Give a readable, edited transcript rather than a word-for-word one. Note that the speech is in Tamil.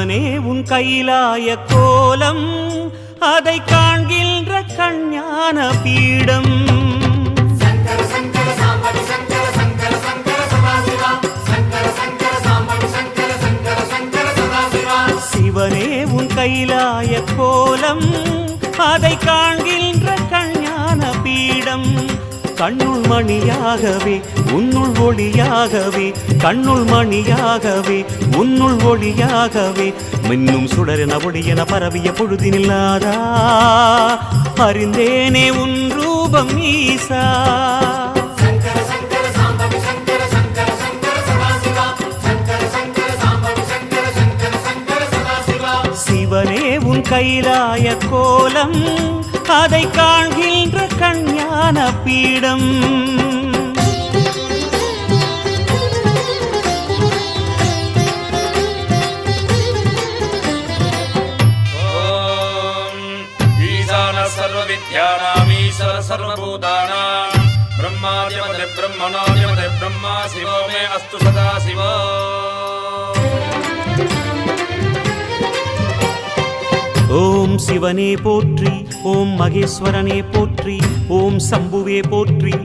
சிவனே உன் கைலாய கோலம் அதை காண்கின்ற கஞ்ஞான பீடம். சிவனே உன் கைலாய கோலம் அதை காண்கின்ற கஞ்ஞான பீடம். கண்ணுள் மணியாகவே உன்னுள் ஒளியாகவே, கண்ணுள் மணியாகவே உன்னுள் ஒளியாகவே, மின்னும் சுடரென ஒளியென பரவிய பொழுதினில்லாதா அறிந்தேனே உன் ரூபம் ஈசா. சிவனே உன் கைலாய கோலம் அதை காண்கின்ற கஞ்ஞான பீடம். ஈசான சர்வ வித்யானாம் ஈஸ்வர சர்வபூதானாம் பிரம்மாதிபதே பிரம்மணோதிபதே பிரம்மா சிவோ மே அஸ்து சதா சிவோ. ஓம் சிவனே போற்றி, ஓம் மகேஸ்வரனே போற்றி, ஓம் சம்புவே போற்றி.